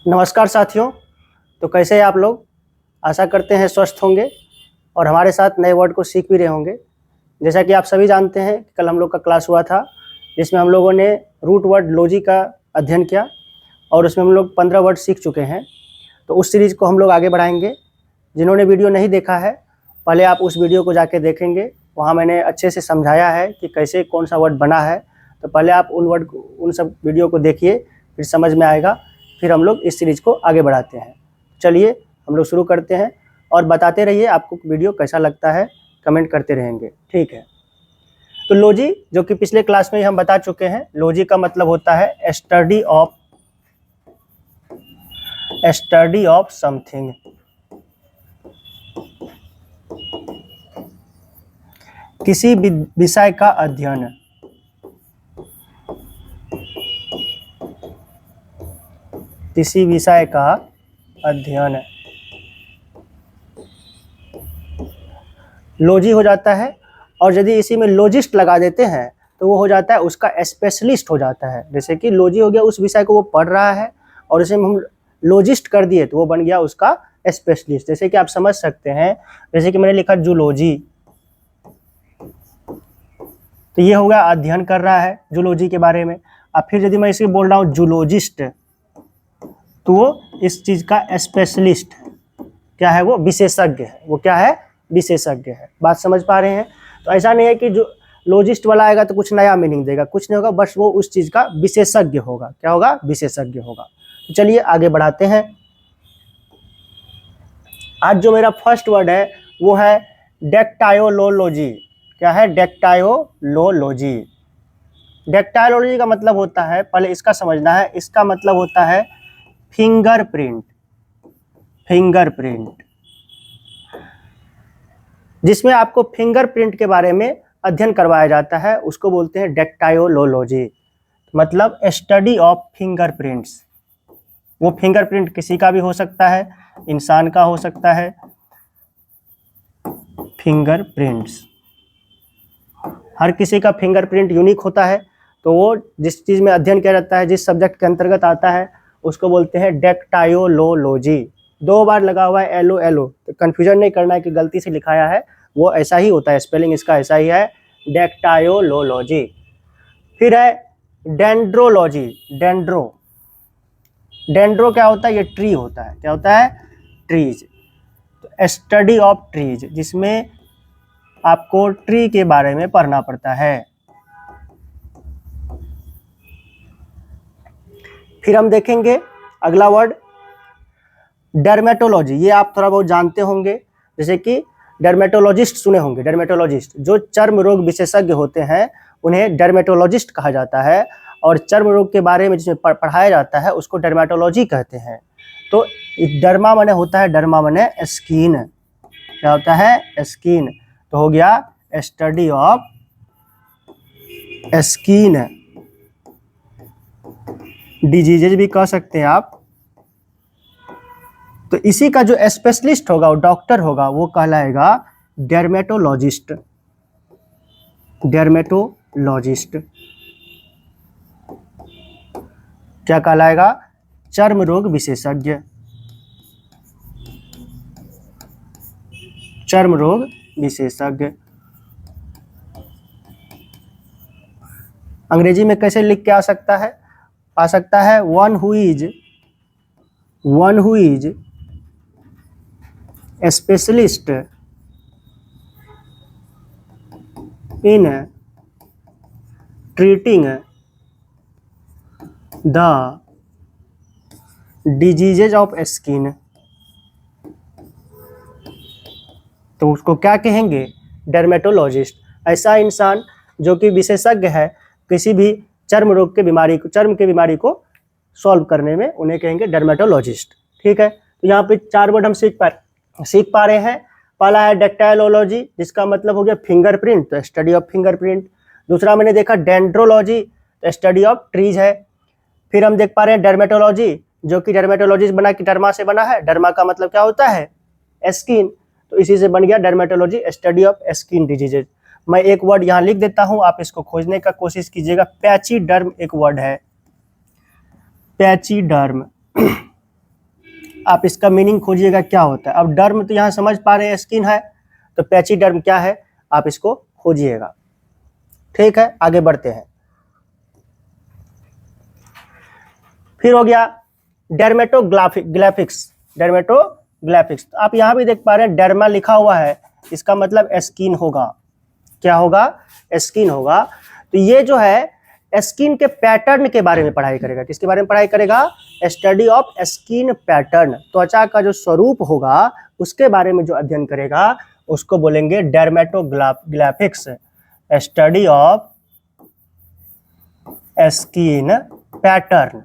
नमस्कार साथियों। तो कैसे हैं आप लोग? आशा करते हैं स्वस्थ होंगे और हमारे साथ नए वर्ड को सीख भी रहे होंगे। जैसा कि आप सभी जानते हैं कल हम लोग का क्लास हुआ था जिसमें हम लोगों ने रूट वर्ड लॉजी का अध्ययन किया और उसमें हम लोग 15 वर्ड सीख चुके हैं। तो उस सीरीज़ को हम लोग आगे बढ़ाएंगे। जिन्होंने वीडियो नहीं देखा है पहले आप उस वीडियो को जाके देखेंगे, वहाँ मैंने अच्छे से समझाया है कि कैसे कौन सा वर्ड बना है। तो पहले आप उन सब वीडियो को देखिए, फिर समझ में आएगा। फिर हम लोग इस सीरीज़ को आगे बढ़ाते हैं। चलिए हम लोग शुरू करते हैं और बताते रहिए आपको वीडियो कैसा लगता है, कमेंट करते रहेंगे, ठीक है। तो लॉजी जो कि पिछले क्लास में हम बता चुके हैं, लॉजी का मतलब होता है स्टडी ऑफ समथिंग। किसी विषय का अध्ययन। किसी विषय का अध्ययन लॉजी हो जाता है। और यदि इसी में लॉजिस्ट लगा देते हैं तो वो हो जाता है उसका स्पेशलिस्ट हो जाता है। जैसे कि लॉजी हो गया उस विषय को वो पढ़ रहा है और इसे हम लॉजिस्ट कर दिए तो वो बन गया उसका स्पेशलिस्ट। जैसे कि आप समझ सकते हैं, जैसे कि मैंने लिखा जूलॉजी, तो ये हो गया अध्ययन कर रहा है जूलॉजी के बारे में। अब फिर यदि मैं इसे बोल रहा हूँ जूलॉजिस्ट तो वो इस चीज़ का स्पेशलिस्ट क्या है, वो विशेषज्ञ है। वो क्या है, विशेषज्ञ है। बात समझ पा रहे हैं? तो ऐसा नहीं है कि जो लॉजिस्ट वाला आएगा तो कुछ नया मीनिंग देगा, कुछ नहीं होगा, बस वो उस चीज़ का विशेषज्ञ होगा। क्या होगा, विशेषज्ञ होगा। तो चलिए आगे बढ़ाते हैं। आज जो मेरा फर्स्ट वर्ड है वो है डेक्टायोलॉजी। क्या है, डेक्टायोलॉजी। डेक्टायोलॉजी का मतलब होता है, पहले इसका समझना है, इसका मतलब होता है फिंगरप्रिंट। फिंगरप्रिंट, जिसमें आपको फिंगरप्रिंट के बारे में अध्ययन करवाया जाता है, उसको बोलते हैं डेक्टायोलॉजी। मतलब स्टडी ऑफ फिंगरप्रिंट्स। वो फिंगरप्रिंट किसी का भी हो सकता है, इंसान का हो सकता है। फिंगरप्रिंट्स, हर किसी का फिंगरप्रिंट यूनिक होता है। तो वो जिस चीज़ में अध्ययन किया जाता है, जिस सब्जेक्ट के अंतर्गत आता है, उसको बोलते हैं डेक्टायोलॉजी। 2 बार लगा हुआ है एलो, तो कन्फ्यूजन नहीं करना है कि गलती से लिखाया है, वो ऐसा ही होता है, स्पेलिंग इसका ऐसा ही है, डेक्टायोलॉजी। फिर है डेंड्रोलॉजी। डेंड्रो क्या होता है, ये ट्री होता है। क्या होता है, ट्रीज। तो स्टडी ऑफ ट्रीज, जिसमें आपको ट्री के बारे में पढ़ना पड़ता है। फिर हम देखेंगे अगला वर्ड डर्मेटोलॉजी। ये आप थोड़ा बहुत जानते होंगे, जैसे कि डर्मेटोलॉजिस्ट सुने होंगे। डर्मेटोलॉजिस्ट जो चर्म रोग विशेषज्ञ होते हैं उन्हें डर्मेटोलॉजिस्ट कहा जाता है। और चर्म रोग के बारे में जिसमें पढ़ाया जाता है उसको डर्मेटोलॉजी कहते हैं। तो डर्मा माने होता है, डर्मा माने स्किन। क्या होता है, स्किन। तो हो गया स्टडी ऑफ स्किन। डिजीजेज भी कह सकते हैं आप। तो इसी का जो स्पेशलिस्ट होगा, वो डॉक्टर होगा, वो कहलाएगा डर्मेटोलॉजिस्ट। डर्मेटोलॉजिस्ट क्या कहलाएगा, चर्म रोग विशेषज्ञ। चर्म रोग विशेषज्ञ। अंग्रेजी में कैसे लिख के आ सकता है one who is specialist in treating the diseases of skin. तो उसको क्या कहेंगे, डर्मेटोलॉजिस्ट। ऐसा इंसान जो कि विशेषज्ञ है किसी भी चर्म रोग के बीमारी को, चर्म की बीमारी को सॉल्व करने में, उन्हें कहेंगे डर्मेटोलॉजिस्ट। ठीक है। तो यहाँ पे 4 वर्ड हम सीख पा रहे हैं। पहला है डेक्टायोलॉजी, जिसका मतलब हो गया फिंगरप्रिंट, तो स्टडी ऑफ फिंगरप्रिंट। दूसरा मैंने देखा डेंड्रोलॉजी, तो स्टडी ऑफ ट्रीज है। फिर हम देख पा रहे हैं डर्मेटोलॉजी, जो कि डर्मेटोलॉजी बना कि डर्मा से बना है। डर्मा का मतलब क्या होता है, स्किन। तो इसी से बन गया dermatology, study of skin diseases. मैं एक वर्ड यहाँ लिख देता हूँ, आप इसको खोजने का कोशिश कीजिएगा। पैचीडर्म एक वर्ड है, पैचीडर्म। आप इसका मीनिंग खोजिएगा क्या होता है। अब डर्म तो यहाँ समझ पा रहे हैं स्किन है, तो पैचिडर्म क्या है आप इसको खोजिएगा। ठीक है, आगे बढ़ते हैं। फिर हो गया डर्मेटोग्लाफिक्स। डर्मेटोग्लाफिक्स तो आप यहाँ भी देख पा रहे हैं डर्मा लिखा हुआ है, इसका मतलब स्किन होगा। क्या होगा? स्किन होगा। तो ये जो है स्किन के पैटर्न के बारे में पढ़ाई करेगा। किसके बारे में पढ़ाई करेगा? Study of skin pattern. त्वचा का जो स्वरूप होगा उसके बारे में जो अध्ययन करेगा उसको बोलेंगे dermatoglyphics. Study of skin pattern.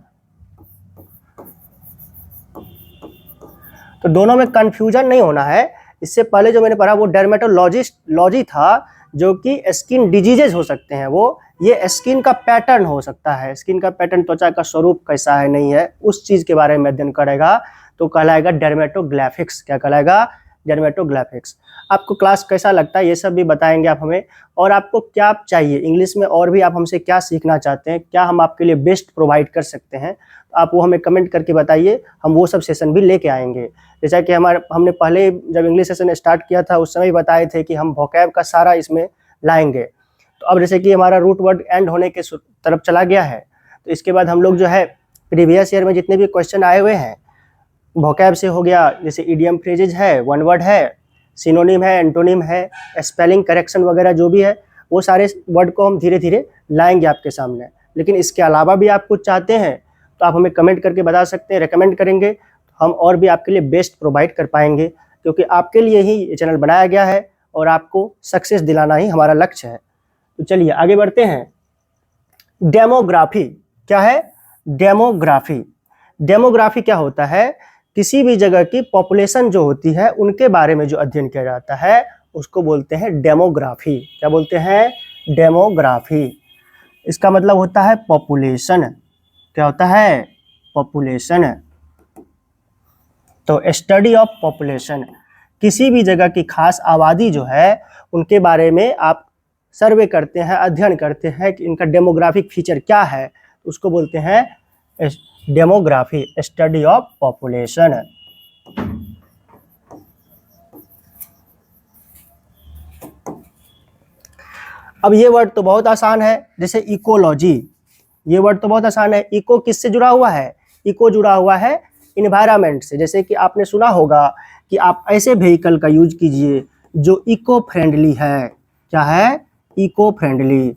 तो दोनों में कंफ्यूजन नहीं होना है। इससे पहले जो मैंने पढ़ा वो डर्मेटोलॉजी था, जो कि स्किन डिजीजेज हो सकते हैं वो, ये स्किन का पैटर्न हो सकता है। स्किन का पैटर्न, त्वचा का स्वरूप कैसा है नहीं है, उस चीज के बारे में अध्ययन करेगा तो कहलाएगा डर्मेटोग्लाफिक्स। क्या कहलाएगा? डर्मेटोग्लाफिक्स। आपको क्लास कैसा लगता है ये सब भी बताएंगे आप हमें, और आपको क्या चाहिए इंग्लिश में, और भी आप हमसे क्या सीखना चाहते हैं, क्या हम आपके लिए बेस्ट प्रोवाइड कर सकते हैं, तो आप वो हमें कमेंट करके बताइए। हम वो सब सेशन भी लेके आएंगे। जैसा कि हमने पहले जब इंग्लिश सेशन स्टार्ट किया था उस समय बताए थे कि हम वोकैब का सारा इसमें लाएंगे। तो अब जैसे कि हमारा रूट वर्ड एंड होने के तरफ चला गया है, तो इसके बाद हम लोग जो है प्रीवियस ईयर में जितने भी क्वेश्चन आए हुए हैं वोकैब से हो गया, जैसे इडियम फ्रेजेज है, वन वर्ड है, सिनोनिम है, एंटोनिम है, स्पेलिंग करेक्शन वगैरह जो भी है, वो सारे वर्ड को हम धीरे धीरे लाएंगे आपके सामने। लेकिन इसके अलावा भी आप कुछ चाहते हैं तो आप हमें कमेंट करके बता सकते हैं, रेकमेंड करेंगे, हम और भी आपके लिए बेस्ट प्रोवाइड कर पाएंगे, क्योंकि आपके लिए ही ये चैनल बनाया गया है और आपको सक्सेस दिलाना ही हमारा लक्ष्य है। तो चलिए आगे बढ़ते हैं। डेमोग्राफी क्या है? डेमोग्राफी। डेमोग्राफी क्या होता है? किसी भी जगह की पॉपुलेशन जो होती है उनके बारे में जो अध्ययन किया जाता है उसको बोलते हैं डेमोग्राफी। क्या बोलते हैं? डेमोग्राफी। इसका मतलब होता है पॉपुलेशन। क्या होता है? पॉपुलेशन। तो स्टडी ऑफ पॉपुलेशन, किसी भी जगह की खास आबादी जो है उनके बारे में आप सर्वे करते हैं, अध्ययन करते हैं कि इनका डेमोग्राफिक फीचर क्या है, उसको बोलते हैं डेमोग्राफी, स्टडी ऑफ पॉपुलेशन। अब ये वर्ड तो बहुत आसान है, जैसे इकोलॉजी, ये वर्ड तो बहुत आसान है। इको किससे जुड़ा हुआ है? इको जुड़ा हुआ है इन्वायरमेंट से। जैसे कि आपने सुना होगा कि आप ऐसे व्हीकल का यूज कीजिए जो इको फ्रेंडली है। क्या है? Eco friendly.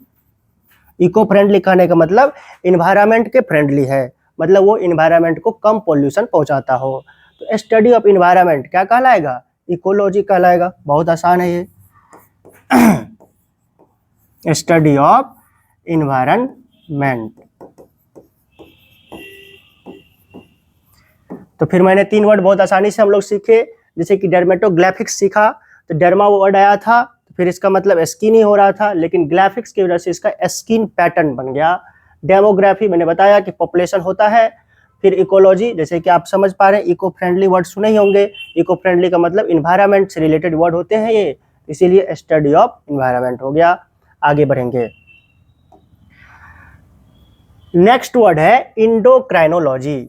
इको फ्रेंडली कहने का मतलब इन्वायरमेंट के फ्रेंडली है, मतलब वो इन्वायरमेंट को कम पोल्यूशन पहुंचाता हो। तो स्टडी ऑफ इन्वायरमेंट क्या कहलाएगा? इकोलॉजी कहलाएगा। बहुत आसान है ये। Study of environment. तो फिर मैंने 3 वर्ड बहुत आसानी से हम लोग सीखे, जैसे कि डर्मेटोग्लाफिक्स सीखा, तो डर्मा वो वर्ड आया था, फिर इसका मतलब स्किन ही हो रहा था, लेकिन ग्राफिक्स की वजह से इसका स्किन पैटर्न बन गया। डेमोग्राफी मैंने बताया कि पॉपुलेशन होता है। फिर इकोलॉजी, जैसे कि आप समझ पा रहे हैं, इको फ्रेंडली वर्ड सुने ही होंगे। इको फ्रेंडली का मतलब इन्वायरमेंट से रिलेटेड वर्ड होते हैं ये, इसीलिए स्टडी ऑफ इन्वायरमेंट हो गया। आगे बढ़ेंगे। नेक्स्ट वर्ड है इंडोक्राइनोलॉजी।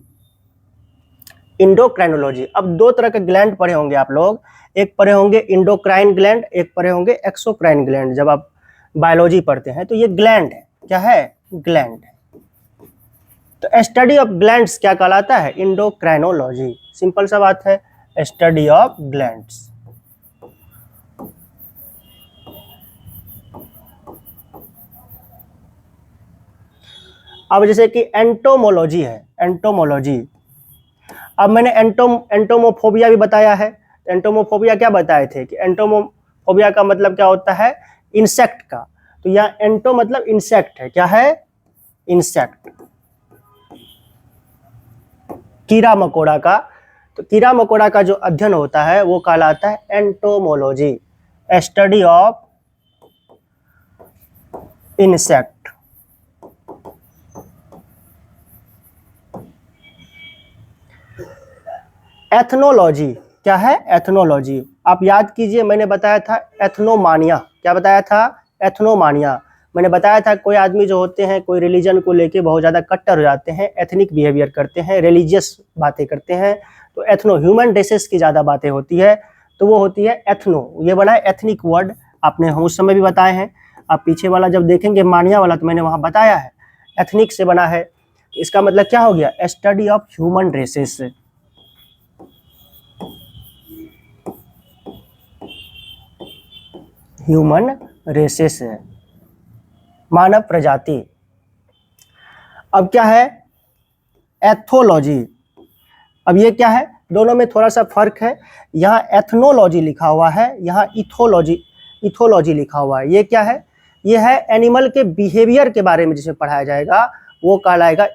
इंडोक्राइनोलॉजी, अब 2 तरह के ग्लैंड पढ़े होंगे आप लोग, एक पढ़े होंगे इंडोक्राइन ग्लैंड, एक पढ़े होंगे एक्सोक्राइन ग्लैंड। जब आप बायोलॉजी पढ़ते हैं तो ये ग्लैंड है। क्या है? ग्लैंड। तो स्टडी ऑफ ग्लैंड्स क्या कहलाता है? इंडोक्राइनोलॉजी। सिंपल सा बात है, स्टडी ऑफ ग्लैंड्स। अब जैसे कि एंटोमोलॉजी है, एंटोमोलॉजी। अब मैंने एंटोमोफोबिया भी बताया है। एंटोमोफोबिया क्या बताए थे कि एंटोमोफोबिया का मतलब क्या होता है? इंसेक्ट का। तो यहाँ एंटो मतलब इंसेक्ट है। क्या है? इंसेक्ट, कीड़ा मकोड़ा का। तो कीड़ा मकोड़ा का जो अध्ययन होता है वो कहलाता है entomology, study of insect. Ethnology क्या है? एथनोलॉजी आप याद कीजिए, मैंने बताया था एथनोमानिया। क्या बताया था? एथनोमानिया। मैंने बताया था कोई आदमी जो होते हैं कोई रिलीजन को लेके बहुत ज़्यादा कट्टर हो जाते हैं, एथनिक बिहेवियर करते हैं, रिलीजियस बातें करते हैं, तो एथनो ह्यूमन रेसेस की ज़्यादा बातें होती है, तो वो होती है एथनो। ये बना है एथनिक वर्ड, आपने उस समय भी बताए हैं। आप पीछे वाला जब देखेंगे मानिया वाला तो मैंने वहाँ बताया है एथनिक से बना है। इसका मतलब क्या हो गया, study of human races. Human races है, मानव प्रजाति। अब क्या है, एथोलॉजी। अब ये क्या है, दोनों में थोड़ा सा फर्क है, यहाँ एथनोलॉजी लिखा हुआ है, यहाँ इथोलॉजी लिखा हुआ है। ये क्या है, ये है एनिमल के बिहेवियर के बारे में जिसे पढ़ाया जाएगा वो कहलाएगा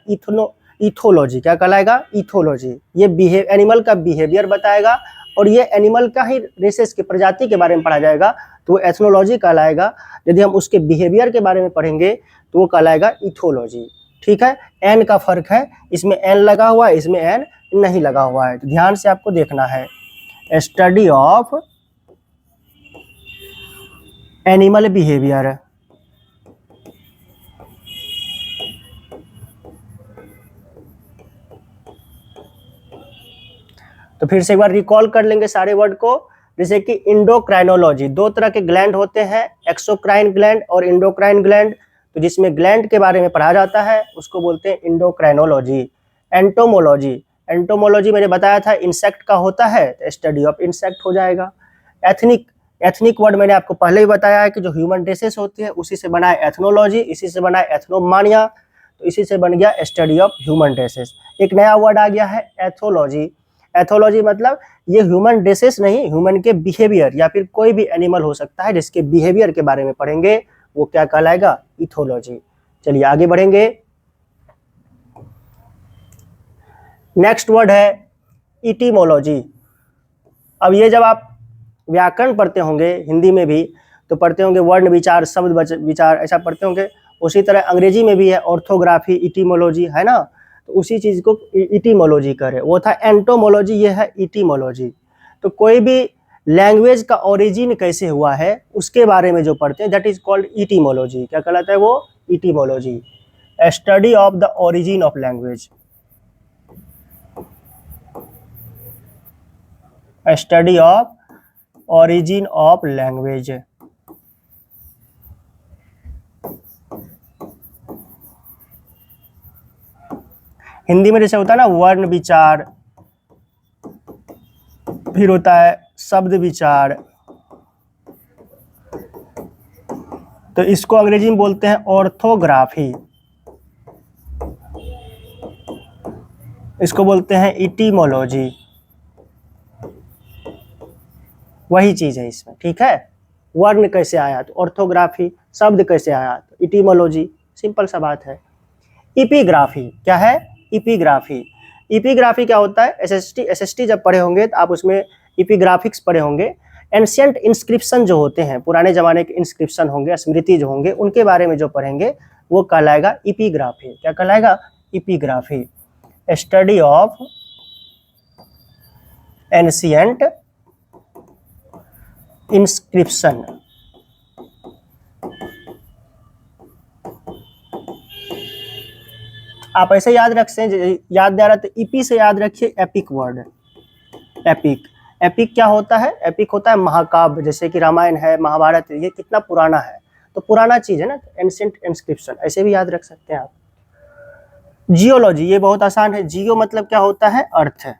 इथोलॉजी। क्या कहलाएगा, इथोलॉजी। ये एनिमल का बिहेवियर बताएगा, और ये एनिमल का ही रेसेस के प्रजाति के बारे में पढ़ा जाएगा तो एथनोलॉजी कहलाएगा। यदि हम उसके बिहेवियर के बारे में पढ़ेंगे तो वो कहलाएगा इथोलॉजी। ठीक है, एन का फर्क है, इसमें एन लगा हुआ है, इसमें एन नहीं लगा हुआ है, तो ध्यान से आपको देखना है। Study of animal behaviour. तो फिर से एक बार रिकॉल कर लेंगे सारे वर्ड को, जैसे कि इंडोक्राइनोलॉजी। दो तरह के ग्लैंड होते हैं, एक्सोक्राइन ग्लैंड और इंडोक्राइन ग्लैंड। तो जिसमें ग्लैंड के बारे में पढ़ा जाता है उसको बोलते हैं इंडोक्राइनोलॉजी। एंटोमोलॉजी, एंटोमोलॉजी मैंने बताया था इंसेक्ट का होता है, तो स्टडी ऑफ इंसेक्ट हो जाएगा। एथनिक वर्ड मैंने आपको पहले ही बताया है कि जो ह्यूमन रेसेस होती है उसी से बना है एथनोलॉजी, इसी से बना है एथनोमानिया, तो इसी से बन गया स्टडी ऑफ ह्यूमन रेसेस। एक नया वर्ड आ गया है एथोलॉजी। एथोलॉजी मतलब ये ह्यूमन रेसेस नहीं, ह्यूमन के बिहेवियर या फिर कोई भी एनिमल हो सकता है जिसके बिहेवियर के बारे में पढ़ेंगे वो क्या कहलाएगा, इथोलॉजी। चलिए आगे बढ़ेंगे। नेक्स्ट वर्ड है इटीमोलॉजी। अब ये जब आप व्याकरण पढ़ते होंगे हिंदी में भी तो पढ़ते होंगे वर्ण विचार, शब्द विचार, ऐसा पढ़ते होंगे। उसी तरह अंग्रेजी में भी है ऑर्थोग्राफी, इटीमोलॉजी, है ना, तो उसी चीज को इटीमोलॉजी करे। वो था एंटोमोलॉजी, ये है इटीमोलॉजी। तो कोई भी लैंग्वेज का ओरिजिन कैसे हुआ है उसके बारे में जो पढ़ते हैं दैट इज कॉल्ड इटीमोलॉजी। क्या कहलाता है वो, इटीमोलॉजी। Study of the origin of language. Study of origin of language. Hindi में जैसे होता है ना वर्ण विचार, फिर होता है शब्द विचार, तो इसको अंग्रेजी में बोलते हैं ऑर्थोग्राफी, इसको बोलते हैं इटीमोलॉजी। वही चीज है इसमें, ठीक है। वर्ण कैसे आया तो ऑर्थोग्राफी, शब्द कैसे आया तो इटीमोलॉजी, सिंपल सा बात है। इपिग्राफी क्या है, इपिग्राफी। इपिग्राफी क्या होता है, एसएसटी जब पढ़े होंगे तो आप उसमें इपिग्राफिक्स पढ़े होंगे। एंशिएंट इंस्क्रिप्शन जो होते हैं, पुराने जमाने के इंस्क्रिप्शन होंगे, स्मृति जो होंगे, उनके बारे में जो पढ़ेंगे वो कहलाएगा इपिग्राफी। क्या कहलाएगा, epigraphy. Study of ancient inscription. आप ऐसे याद रख से, याद नहीं आ रहा तो ईपी से याद रखिए एपिक वर्ड। एपिक, एपिक क्या होता है, एपिक होता है महाकाव्य, जैसे कि रामायण है, महाभारत है, ये कितना पुराना है, तो पुराना चीज है ना, एंशिएंट इंस्क्रिप्शन, ऐसे भी याद रख सकते हैं आप। जियोलॉजी, ये बहुत आसान है। जियो मतलब क्या होता है, अर्थ है।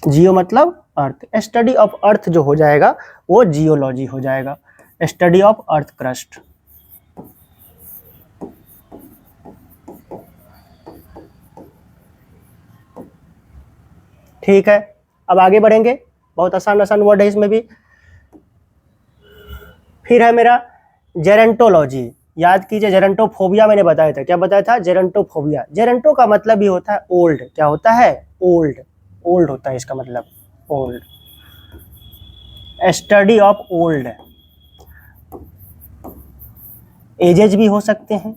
जियो मतलब अर्थ। स्टडी ऑफ अर्थ जो हो जाएगा वो जियोलॉजी हो जाएगा, स्टडी ऑफ अर्थ क्रस्ट। ठीक है, अब आगे बढ़ेंगे। बहुत आसान आसान वर्ड है इसमें भी। फिर है मेरा जेरेंटोलॉजी। याद कीजिए, जेरेंटोफोबिया मैंने बताया था, क्या बताया था, जेरेंटोफोबिया। जेरेंटो का मतलब भी होता है ओल्ड। क्या होता है, ओल्ड, ओल्ड होता है इसका मतलब, old. Study of old, edges भी हो सकते हैं।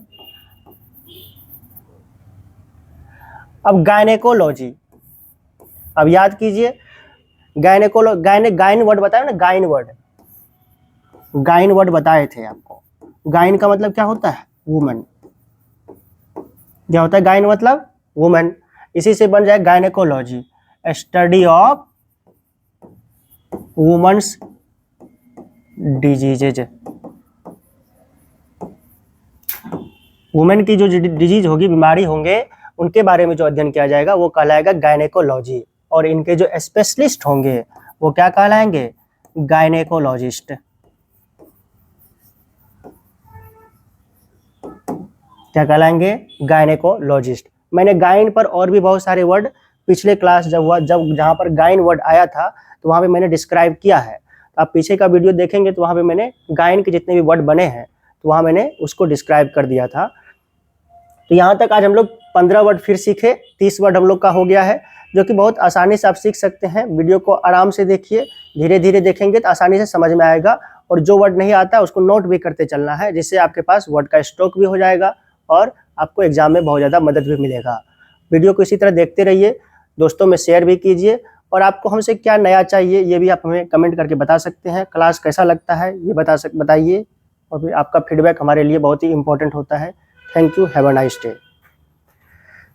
अब गायनेकोलॉजी, अब याद कीजिए, गाइन वर्ड बताया ना, गाइन वर्ड बताए थे आपको। गाइन का मतलब क्या होता है? वुमन। क्या होता है गाइन मतलब? वुमन। इसी से बन जाए gynaecology, study of women's diseases. Women की जो डिजीज होगी, बीमारी होंगे, उनके बारे में जो अध्ययन किया जाएगा वो कहलाएगा गायनेकोलॉजी। और इनके जो स्पेशलिस्ट होंगे वो क्या कहलाएंगे? गायनेकोलॉजिस्ट। क्या कहलाएंगे? गायनेकोलॉजिस्ट। मैंने गाइन पर और भी बहुत सारे वर्ड पिछले क्लास जब जहाँ पर गाइन वर्ड आया था तो वहाँ पे मैंने डिस्क्राइब किया है। तो आप पीछे का वीडियो देखेंगे तो वहाँ पे मैंने गाइन के जितने भी वर्ड बने हैं तो वहाँ मैंने उसको डिस्क्राइब कर दिया था। तो यहाँ तक आज हम लोग 15 वर्ड फिर सीखे, 30 वर्ड हम लोग का हो गया है, जो कि बहुत आसानी से आप सीख सकते हैं। वीडियो को आराम से देखिए, धीरे धीरे देखेंगे तो आसानी से समझ में आएगा। और जो वर्ड नहीं आता उसको नोट भी करते चलना है, जिससे आपके पास वर्ड का स्टॉक भी हो जाएगा और आपको एग्जाम में बहुत ज़्यादा मदद भी मिलेगा। वीडियो को इसी तरह देखते रहिए, दोस्तों में शेयर भी कीजिए। और आपको हमसे क्या नया चाहिए ये भी आप हमें कमेंट करके बता सकते हैं। क्लास कैसा लगता है ये बताइए, और फिर आपका फीडबैक हमारे लिए बहुत ही इंपॉर्टेंट होता है। Thank you, have a nice day.